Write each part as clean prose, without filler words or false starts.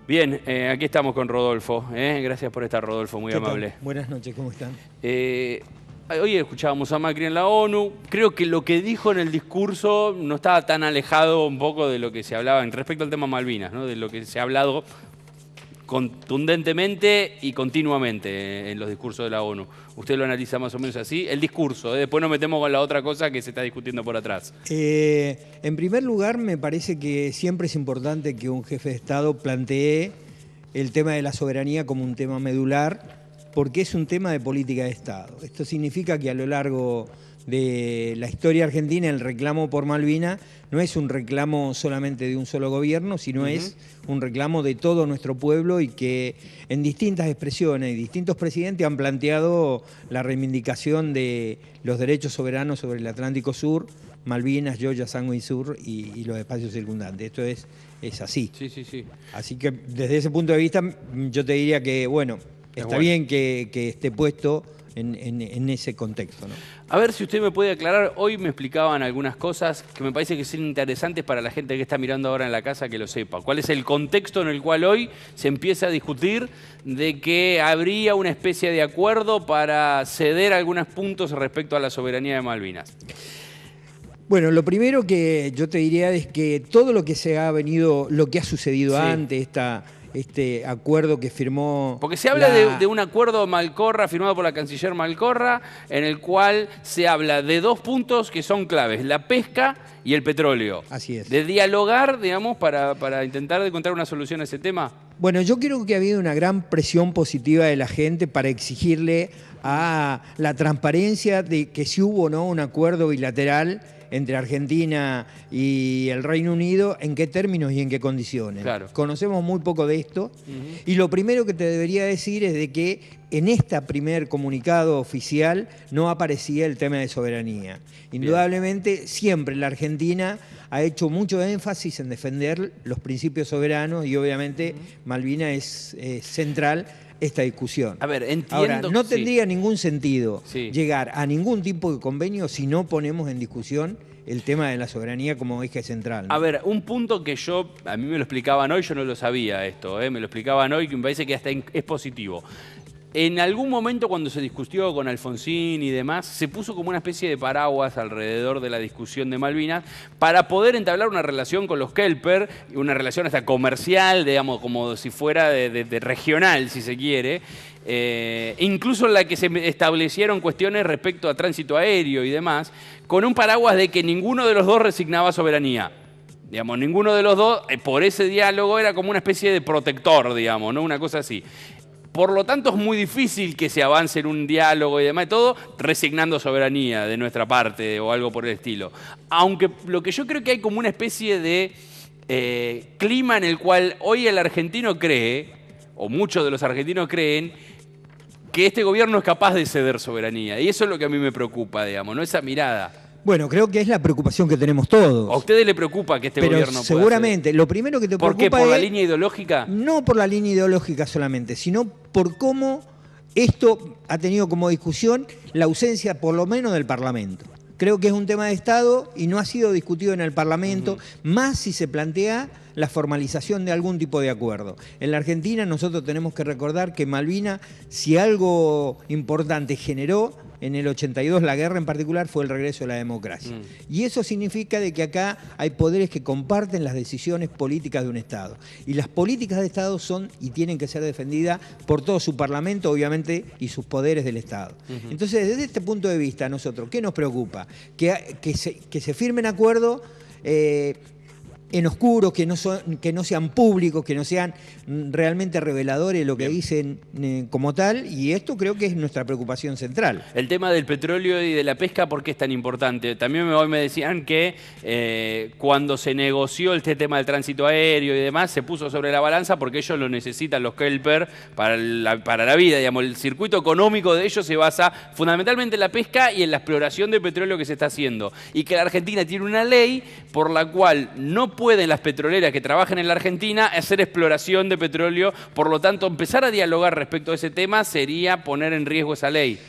Bien, aquí estamos con Rodolfo. Gracias por estar, Rodolfo, muy ¿Qué tal? amable. Buenas noches, ¿cómo están? Hoy escuchábamos a Macri en la ONU. Creo que lo que dijo en el discurso no estaba tan alejado un poco de lo que se hablaba respecto al tema Malvinas, ¿no? De lo que se ha hablado contundentemente y continuamente en los discursos de la ONU. Usted lo analiza más o menos así. El discurso, después nos metemos con la otra cosa que se está discutiendo por atrás. En primer lugar, me parece que siempre es importante que un jefe de Estado plantee el tema de la soberanía como un tema medular, porque es un tema de política de Estado. Esto significa que a lo largo de la historia argentina el reclamo por Malvinas no es un reclamo solamente de un solo gobierno, sino es un reclamo de todo nuestro pueblo y que en distintas expresiones y distintos presidentes han planteado la reivindicación de los derechos soberanos sobre el Atlántico Sur, Malvinas, Yoya, Sangüe Sur y los espacios circundantes. Esto es así. Sí. Así que desde ese punto de vista yo te diría que, bueno, está bien que esté puesto en ese contexto, ¿no? A ver si usted me puede aclarar. Hoy me explicaban algunas cosas que me parece que son interesantes para la gente que está mirando ahora en la casa que lo sepa. ¿Cuál es el contexto en el cual hoy se empieza a discutir de que habría una especie de acuerdo para ceder algunos puntos respecto a la soberanía de Malvinas? Bueno, lo primero que yo te diría es que todo lo que se ha venido, lo que ha sucedido antes, este acuerdo que firmó... Porque se habla de un acuerdo Malcorra, firmado por la canciller Malcorra, en el cual se habla de dos puntos que son claves, la pesca y el petróleo. Así es. De dialogar, digamos, para intentar encontrar una solución a ese tema. Bueno, yo creo que ha habido una gran presión positiva de la gente para exigirle a la transparencia de que si hubo o no un acuerdo bilateral entre Argentina y el Reino Unido, en qué términos y en qué condiciones. Claro. Conocemos muy poco de esto y lo primero que te debería decir es de que en este primer comunicado oficial no aparecía el tema de soberanía. Indudablemente siempre la Argentina ha hecho mucho énfasis en defender los principios soberanos y obviamente Malvinas es central esta discusión. A ver, entiendo. Ahora, no tendría ningún sentido llegar a ningún tipo de convenio si no ponemos en discusión el tema de la soberanía como eje central, ¿no? A ver, un punto que a mí me lo explicaban hoy, yo no lo sabía esto, me lo explicaban hoy, que me parece que hasta es positivo. En algún momento cuando se discutió con Alfonsín y demás, se puso como una especie de paraguas alrededor de la discusión de Malvinas para poder entablar una relación con los Kelper, una relación hasta comercial, digamos, como si fuera de regional, si se quiere, incluso en la que se establecieron cuestiones respecto a tránsito aéreo y demás, con un paraguas de que ninguno de los dos resignaba soberanía. Digamos, ninguno de los dos, por ese diálogo, era como una especie de protector, digamos, ¿no? Una cosa así. Por lo tanto, es muy difícil que se avance en un diálogo y demás, todo resignando soberanía de nuestra parte o algo por el estilo. Aunque lo que yo creo que hay como una especie de clima en el cual hoy el argentino cree, o muchos de los argentinos creen, que este gobierno es capaz de ceder soberanía. Y eso es lo que a mí me preocupa, digamos, ¿no? Esa mirada. Bueno, creo que es la preocupación que tenemos todos. ¿A ustedes les preocupa que este gobierno pueda seguramente, ceder? lo primero que te preocupa ¿Por qué? ¿Por la línea ideológica? No por la línea ideológica solamente, sino por cómo esto ha tenido como discusión la ausencia, por lo menos, del Parlamento. Creo que es un tema de Estado y no ha sido discutido en el Parlamento, más si se plantea la formalización de algún tipo de acuerdo. En la Argentina nosotros tenemos que recordar que Malvinas, si algo importante generó en el 82, la guerra en particular, fue el regreso de la democracia. Y eso significa de que acá hay poderes que comparten las decisiones políticas de un Estado. Y las políticas de Estado son y tienen que ser defendidas por todo su Parlamento, obviamente, y sus poderes del Estado. Entonces, desde este punto de vista, a nosotros, ¿qué nos preocupa? Que se firmen acuerdos en oscuro, que no sean públicos, que no sean realmente reveladores de lo que dicen como tal, y esto creo que es nuestra preocupación central. El tema del petróleo y de la pesca, ¿por qué es tan importante? También hoy me decían que cuando se negoció este tema del tránsito aéreo y demás, se puso sobre la balanza porque ellos lo necesitan, los Kelper, para la vida. Digamos, el circuito económico de ellos se basa fundamentalmente en la pesca y en la exploración de petróleo que se está haciendo. Y que la Argentina tiene una ley por la cual no pueden las petroleras que trabajan en la Argentina hacer exploración de petróleo, por lo tanto empezar a dialogar respecto a ese tema sería poner en riesgo esa ley.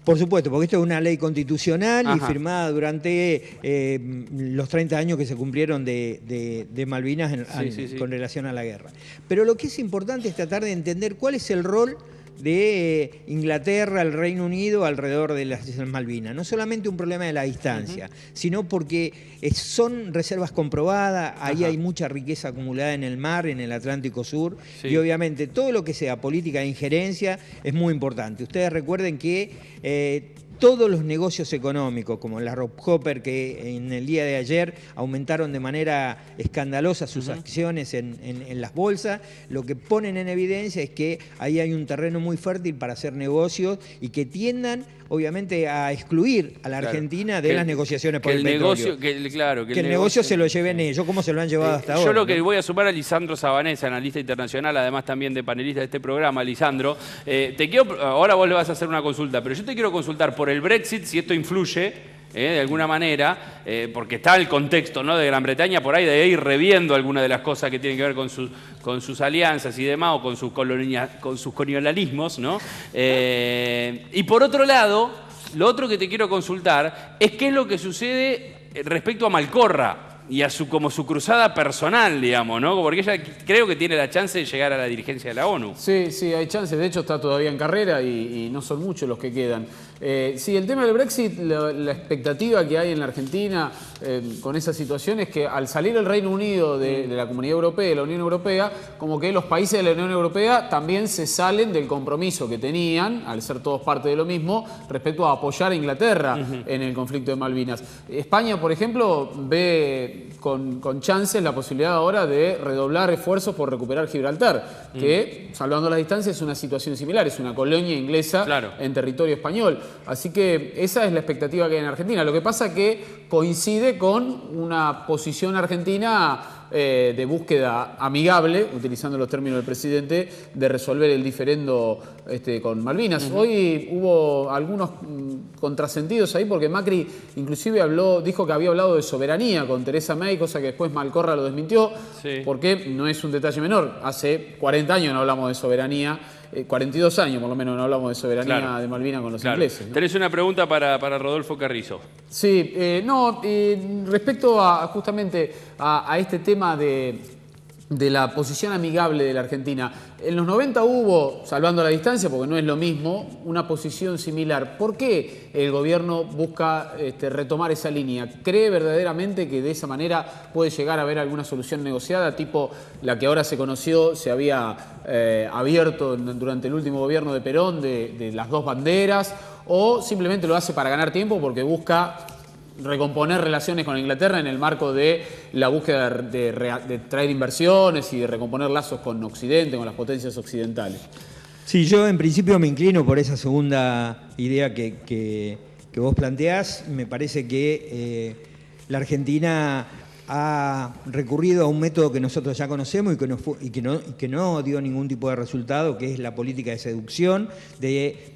Por supuesto, porque esto es una ley constitucional y Ajá. firmada durante los 30 años que se cumplieron de Malvinas Sí. con relación a la guerra. Pero lo que es importante es tratar de entender cuál es el rol de Inglaterra, el Reino Unido alrededor de las Islas Malvinas. No solamente un problema de la distancia, sino porque son reservas comprobadas, ahí hay mucha riqueza acumulada en el mar, en el Atlántico Sur, y obviamente todo lo que sea política de injerencia es muy importante. Ustedes recuerden que todos los negocios económicos, como la Rob Hopper, que en el día de ayer aumentaron de manera escandalosa sus acciones en las bolsas, lo que ponen en evidencia es que ahí hay un terreno muy fértil para hacer negocios y que tiendan, obviamente, a excluir a la Argentina de las negociaciones por el petróleo. Que el negocio se lo lleven ellos, como se lo han llevado hasta ahora. Yo lo que voy a sumar a Lisandro Sabanés, analista internacional, además también de panelista de este programa. Lisandro, ahora vos le vas a hacer una consulta, pero yo te quiero consultar por el Brexit, si esto influye de alguna manera, porque está el contexto, ¿no?, de Gran Bretaña, por ahí de ir reviendo algunas de las cosas que tienen que ver con sus alianzas y demás, o con sus colonialismos, ¿no? Y por otro lado, lo otro que te quiero consultar es qué es lo que sucede respecto a Malcorra y a como su cruzada personal, digamos, ¿no? Porque ella creo que tiene la chance de llegar a la dirigencia de la ONU. Sí, sí, hay chances. De hecho, está todavía en carrera y no son muchos los que quedan. Sí, el tema del Brexit, la expectativa que hay en la Argentina con esa situación es que al salir el Reino Unido de la Comunidad Europea, de la Unión Europea, como que los países de la Unión Europea también se salen del compromiso que tenían, al ser todos parte de lo mismo, respecto a apoyar a Inglaterra en el conflicto de Malvinas. España, por ejemplo, ve con chances la posibilidad ahora de redoblar esfuerzos por recuperar Gibraltar, que, salvando las distancias, es una situación similar, es una colonia inglesa en territorio español. Así que esa es la expectativa que hay en Argentina. Lo que pasa es que coincide con una posición argentina de búsqueda amigable, utilizando los términos del presidente, de resolver el diferendo con Malvinas. Hoy hubo algunos contrasentidos ahí, porque Macri inclusive dijo que había hablado de soberanía con Theresa May, cosa que después Malcorra lo desmintió, porque no es un detalle menor. Hace 40 años no hablamos de soberanía, 42 años por lo menos no hablamos de soberanía de Malvinas con los ingleses, ¿no? Tenés una pregunta para Rodolfo Carrizo. Sí, respecto justamente a este tema de la posición amigable de la Argentina. En los 90 hubo, salvando la distancia, porque no es lo mismo, una posición similar. ¿Por qué el gobierno busca retomar esa línea? ¿Cree verdaderamente que de esa manera puede llegar a haber alguna solución negociada, tipo la que ahora se conoció, se había abierto durante el último gobierno de Perón, de las dos banderas, o simplemente lo hace para ganar tiempo porque busca recomponer relaciones con Inglaterra en el marco de la búsqueda de traer inversiones y de recomponer lazos con Occidente, con las potencias occidentales? Sí, yo en principio me inclino por esa segunda idea que vos planteás. Me parece que la Argentina ha recurrido a un método que nosotros ya conocemos y que no dio ningún tipo de resultado, que es la política de seducción,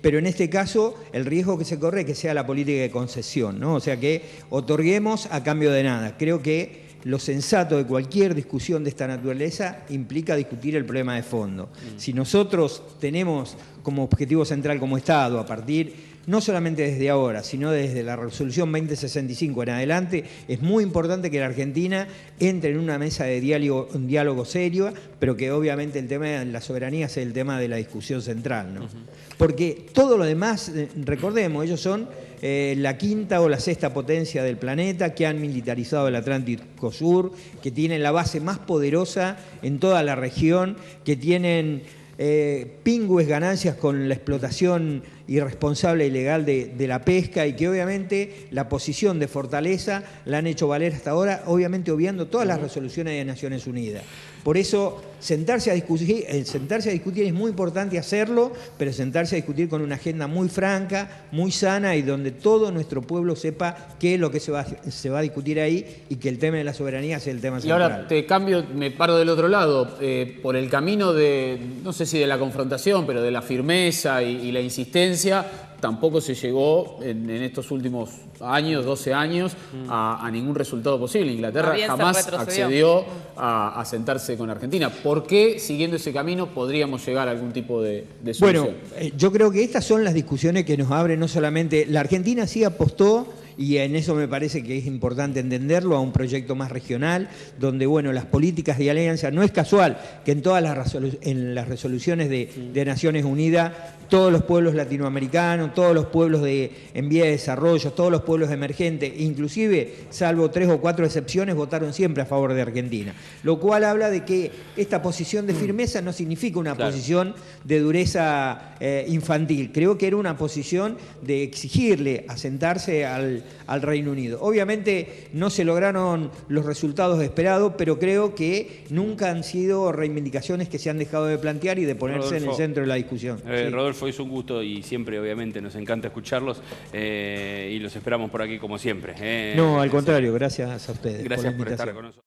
pero en este caso el riesgo que se corre es que sea la política de concesión, ¿no? O sea, que otorguemos a cambio de nada. Creo que lo sensato de cualquier discusión de esta naturaleza implica discutir el problema de fondo. Si nosotros tenemos como objetivo central como Estado, a partir no solamente desde ahora, sino desde la resolución 2065 en adelante, es muy importante que la Argentina entre en una mesa de diálogo, un diálogo serio, pero que obviamente el tema de la soberanía sea el tema de la discusión central, ¿no? Porque todo lo demás, recordemos, ellos son la quinta o la sexta potencia del planeta, que han militarizado el Atlántico Sur, que tienen la base más poderosa en toda la región, que tienen pingües ganancias con la explotación irresponsable e ilegal de la pesca, y que obviamente la posición de fortaleza la han hecho valer hasta ahora, obviamente obviando todas las resoluciones de Naciones Unidas. Por eso sentarse a discutir es muy importante hacerlo, pero sentarse a discutir con una agenda muy franca, muy sana, y donde todo nuestro pueblo sepa qué es lo que se va a discutir ahí, y que el tema de la soberanía sea el tema central. Y ahora te cambio, me paro del otro lado, por el camino de, no sé si de la confrontación, pero de la firmeza y la insistencia, tampoco se llegó en estos últimos años, 12 años, a ningún resultado posible. Inglaterra Más bien se jamás retrocedió. accedió a sentarse con Argentina. ¿Por qué, siguiendo ese camino, podríamos llegar a algún tipo de solución? Bueno, yo creo que estas son las discusiones que nos abren no solamente... La Argentina sí apostó, y en eso me parece que es importante entenderlo, a un proyecto más regional, donde bueno, las políticas de alianza, no es casual que en todas en las resoluciones de Naciones Unidas, todos los pueblos latinoamericanos, todos los pueblos en vía de desarrollo, todos los pueblos emergentes, inclusive, salvo 3 o 4 excepciones, votaron siempre a favor de Argentina. Lo cual habla de que esta posición de firmeza no significa una posición de dureza infantil. Creo que era una posición de exigirle asentarse al Reino Unido. Obviamente no se lograron los resultados esperados, pero creo que nunca han sido reivindicaciones que se han dejado de plantear y de ponerse en el centro de la discusión. Sí. Rodolfo, es un gusto y siempre, obviamente, nos encanta escucharlos y los esperamos por aquí como siempre. No, al contrario, gracias a ustedes. Gracias por la estar invitación. con nosotros.